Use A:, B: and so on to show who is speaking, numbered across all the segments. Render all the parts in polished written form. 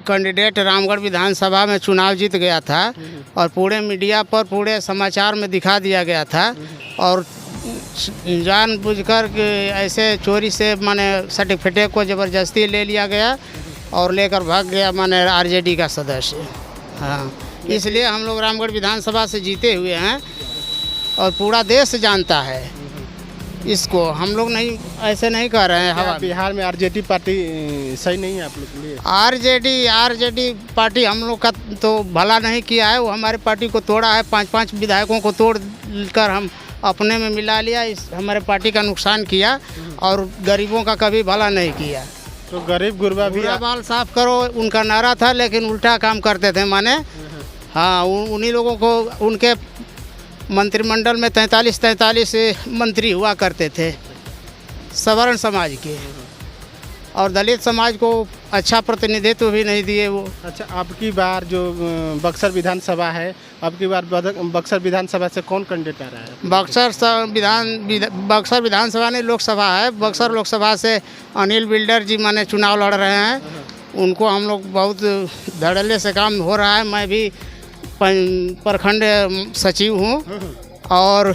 A: Candidate Ramgarh विधानसभा में चुनाव जीत गया था और पूरे मीडिया पर पूरे समाचार में दिखा दिया गया था और जानबूझकर ऐसे चोरी से माने सर्टिफिकेट को ज़बरदस्ती ले लिया गया और लेकर भाग गया माने आरजेडी का सदस्य। हाँ, इसलिए हम लोग रामगढ़ विधानसभा से जीते हुए हैं और पूरा देश जानता है इसको। हम लोग नहीं ऐसे नहीं कर रहे हैं। हवा
B: बिहार में आरजेडी पार्टी सही नहीं है आप लोग के लिए?
A: आरजेडी पार्टी हम लोग का तो भला नहीं किया है, वो हमारे पार्टी को तोड़ा है। 5-5 विधायकों को तोड़ कर हम अपने में मिला लिया, इस हमारे पार्टी का नुकसान किया और गरीबों का कभी भला नहीं किया।
B: तो गरीब गुरबा भी
A: बाल साफ करो उनका नारा था, लेकिन उल्टा काम करते थे माने। हाँ, उन्हीं लोगों को उनके मंत्रिमंडल में 43 मंत्री हुआ करते थे सवर्ण समाज के, और दलित समाज को अच्छा प्रतिनिधित्व भी नहीं दिए वो।
B: अच्छा, आपकी बार जो बक्सर विधानसभा है, आपकी बार बक्सर विधानसभा से कौन कैंडिडेट आ रहा है?
A: बक्सर विधानसभा नहीं, लोकसभा है। बक्सर लोकसभा से अनिल बिल्डर जी माने चुनाव लड़ रहे हैं। उनको हम लोग बहुत धड़ल्ले से काम हो रहा है। मैं भी प्रखंड सचिव हूँ और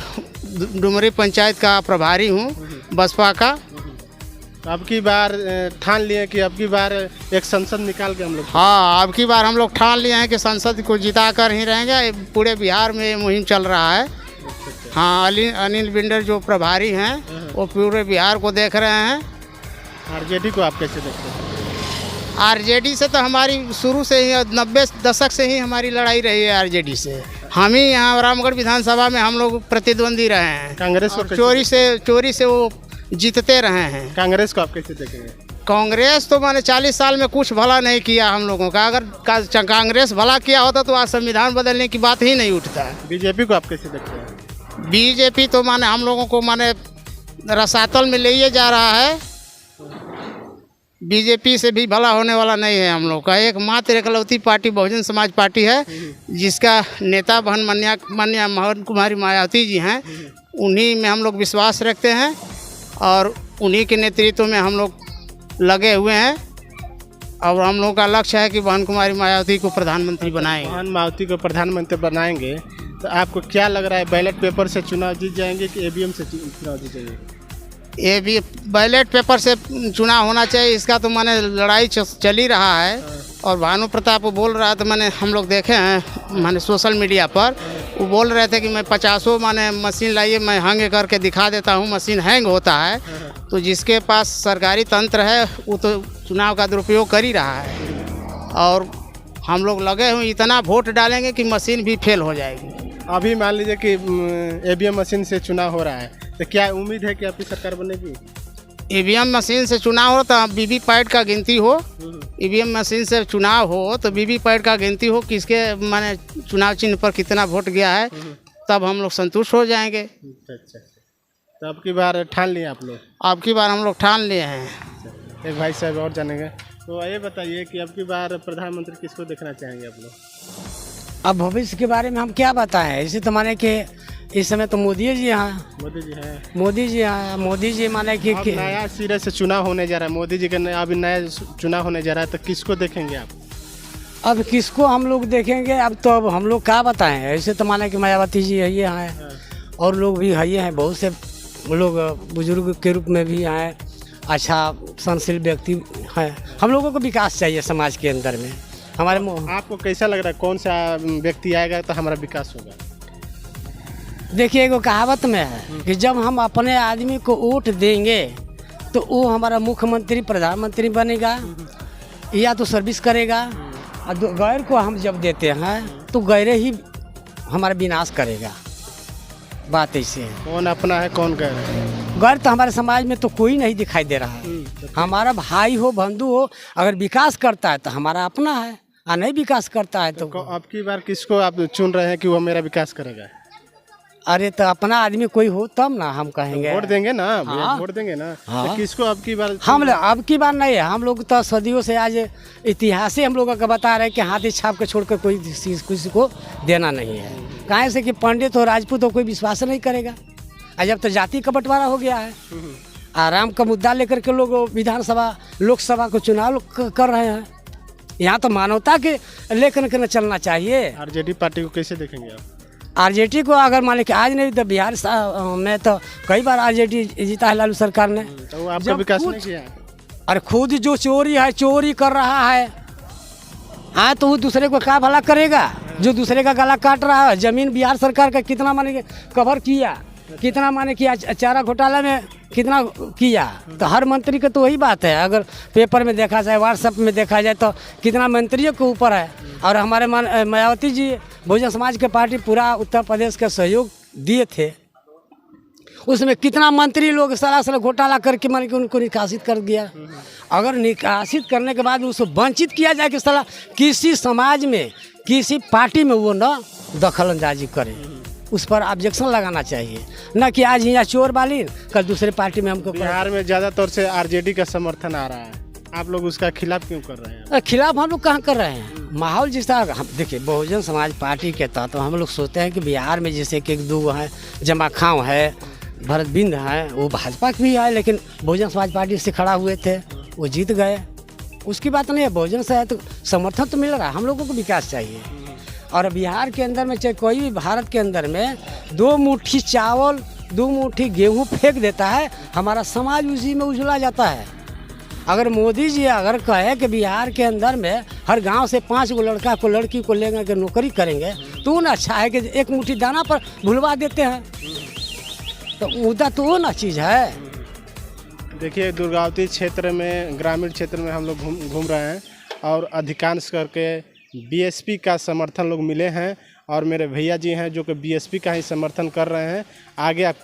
A: डुमरी पंचायत का प्रभारी हूँ बसपा का।
B: अब की बार ठान लिए कि अब की बार एक संसद निकाल के हम लोग?
A: हाँ, अब की बार हम लोग ठान लिए हैं कि संसद को जिता कर ही रहेंगे। पूरे बिहार में ये मुहिम चल रहा है। हाँ, अनिल बिल्डर जो प्रभारी हैं वो पूरे बिहार को देख रहे हैं।
B: आरजेडी को आप कैसे देखते हैं?
A: आरजेडी से तो हमारी शुरू से ही 90 दशक से ही हमारी लड़ाई रही है आरजेडी से। हम ही यहाँ रामगढ़ विधानसभा में हम लोग प्रतिद्वंदी रहे हैं।
B: कांग्रेस को
A: चोरी से वो जीतते रहे हैं।
B: कांग्रेस को आप कैसे देखेंगे?
A: कांग्रेस तो मैंने 40 साल में कुछ भला नहीं किया हम लोगों का। अगर कांग्रेस भला किया होता तो आज संविधान बदलने की बात ही नहीं उठता।
B: बीजेपी को आप कैसे देखते हैं?
A: बीजेपी तो माने हम लोगों को माने रसातल में ले जा रहा है। बीजेपी से भी भला होने वाला नहीं है हम लोग का। एकमात्र एकलौती पार्टी बहुजन समाज पार्टी है, जिसका नेता बहन माननीय मोहन कुमारी मायावती जी हैं। उन्हीं में हम लोग विश्वास रखते हैं और उन्हीं के नेतृत्व में हम लोग लगे हुए हैं और हम लोग का लक्ष्य है कि बहन कुमारी मायावती को प्रधानमंत्री बनाएंगे।
B: बहन मायावती को प्रधानमंत्री बनाएंगे तो आपको क्या लग रहा है, बैलेट पेपर से चुनाव जीत जाएंगे कि ईवीएम से चुनाव जीत जाएंगे?
A: ये भी बैलेट पेपर से चुनाव होना चाहिए, इसका तो मैंने लड़ाई चल ही रहा है। और भानु प्रताप वो बोल रहा था, मैंने हम लोग देखे हैं मैंने सोशल मीडिया पर, वो बोल रहे थे कि मैं 50 माने मशीन लाइए, मैं हैंग करके दिखा देता हूँ। मशीन हैंग होता है तो जिसके पास सरकारी तंत्र है वो तो चुनाव का दुरुपयोग कर ही रहा है। और हम लोग लगे हुए इतना वोट डालेंगे कि मशीन भी फेल हो जाएगी।
B: अभी मान लीजिए कि ईवीएम मशीन से चुनाव हो रहा है तो क्या उम्मीद है कि आपकी सरकार बनेगी?
A: ईवीएम मशीन से चुनाव हो तो वीवीपैट का गिनती हो। ईवीएम मशीन से चुनाव हो तो वीवीपैट का गिनती हो, किसके माने चुनाव चिन्ह पर कितना वोट गया है, तब हम लोग संतुष्ट हो जाएंगे।
B: अच्छा, तो अब की बार ठान लिए आप लोग?
A: अब की बार हम लोग ठान लिए हैं।
B: एक भाई साहब और जानेंगे, तो ये बताइए कि अब की बार प्रधानमंत्री किसको देखना चाहेंगे आप लोग?
C: अब भविष्य के बारे में हम क्या बताएं, इसे तो माने कि इस समय तो मोदी जी हैं।
B: मोदी जी हैं।
C: मोदी जी माने कि
B: नया सिरे से चुनाव होने जा रहा है, मोदी जी का अभी नया चुनाव होने जा रहा है, तो किसको देखेंगे आप?
C: अब किसको हम लोग देखेंगे? अब हम लोग क्या बताएं, ऐसे तो माने कि मायावती जी है ये हैं और लोग भी है ये हैं, बहुत से लोग बुजुर्ग के रूप में भी हैं, अच्छा सहनशील व्यक्ति हैं। हम लोगों को विकास चाहिए समाज के अंदर में। हमारे
B: आपको कैसा लग रहा है कौन सा व्यक्ति आएगा तो हमारा विकास होगा?
C: देखिए, एगो कहावत में है कि जब हम अपने आदमी को वोट देंगे तो वो हमारा मुख्यमंत्री प्रधानमंत्री बनेगा या तो सर्विस करेगा, और गैर को हम जब देते हैं तो गैर ही हमारा विनाश करेगा। बात ऐसे है।
B: कौन अपना है कौन गैर है?
C: गैर तो हमारे समाज में तो कोई नहीं दिखाई दे रहा है। हमारा भाई हो बंधु हो, अगर विकास करता है तो हमारा अपना है, और नहीं विकास करता है तो
B: अब की बार किसको आप चुन रहे हैं कि वो मेरा विकास करेगा?
C: अरे तो अपना आदमी कोई हो तब ना हम कहेंगे।
B: वोट देंगे ना?
C: हाँ।
B: वोट देंगे ना?
C: हाँ।
B: तो किसको अब की बार?
C: हम अब की बार नहीं है, हम लोग तो सदियों से आज इतिहास से हम लोगों को बता रहे हैं कि हाथी छाप के छोड़कर कोई चीज़ किसी को देना नहीं है। कहाँ से कि पंडित और राजपूत हो कोई विश्वास नहीं करेगा। जब तो जाति का बंटवारा हो गया है, आराम का मुद्दा लेकर के लोग विधानसभा लोकसभा को चुनाव कर रहे हैं, यहाँ तो मानवता के लेकर के न चलना चाहिए।
B: आरजेडी पार्टी को कैसे देखेंगे आप?
C: आरजेडी को अगर मान के आज नहीं तो बिहार में तो कई बार आरजेडी जीता है लालू सरकार ने।
B: तो वो आपका विकास नहीं किया है?
C: अरे खुद जो चोरी है चोरी कर रहा है, हाँ तो वो दूसरे को क्या भला करेगा? जो दूसरे का गला काट रहा है। जमीन बिहार सरकार का कितना माने कवर किया, कितना माने किया, चारा घोटाला में कितना किया। तो हर मंत्री का तो वही बात है। अगर पेपर में देखा जाए, व्हाट्सएप में देखा जाए तो कितना मंत्रियों के ऊपर है। और हमारे मायावती जी बहुजन समाज के पार्टी पूरा उत्तर प्रदेश का सहयोग दिए थे, उसमें कितना मंत्री लोग सरासर घोटाला करके मान के उनको निकासित कर दिया। अगर निकासित करने के बाद उसको वंचित किया जाए कि साला किसी समाज में किसी पार्टी में वो न दखल अंदाजी करे, उस पर ऑब्जेक्शन लगाना चाहिए। न कि आज यहाँ चोर बालिन कल दूसरे पार्टी में हमको।
B: बिहार में ज़्यादा तौर से आरजेडी का समर्थन आ रहा है, आप लोग उसका खिलाफ क्यों कर रहे हैं?
C: खिलाफ हम लोग कहाँ कर रहे हैं? माहौल जिस तरह हम देखिए बहुजन समाज पार्टी के तहत तो हम लोग सोचते हैं कि बिहार में जैसे कि एक दो हैं, जमा खां है, भरत बिंद है, वो भाजपा की भी है, लेकिन बहुजन समाज पार्टी से खड़ा हुए थे, वो जीत गए। उसकी बात नहीं है, बहुजन से है तो समर्थन तो मिल रहा है। हम लोगों को विकास चाहिए। और बिहार के अंदर में चाहे कोई भी भारत के अंदर में 2 मुट्ठी चावल 2 मुट्ठी गेहूँ फेंक देता है, हमारा समाज उसी में उजला जाता है। अगर मोदी जी अगर कहे कि बिहार के अंदर में हर गांव से 5 गो लड़का को लड़की को लेकर के नौकरी करेंगे तो ना अच्छा है कि 1 मुट्ठी दाना पर भुलवा देते हैं। तो मुद्दा तो वो ना चीज़ है।
B: देखिए दुर्गावती क्षेत्र में, ग्रामीण क्षेत्र में हम लोग घूम रहे हैं और अधिकांश करके बीएसपी का समर्थन लोग मिले हैं और मेरे भैया जी हैं जो कि बीएसपी का ही समर्थन कर रहे हैं। आगे आप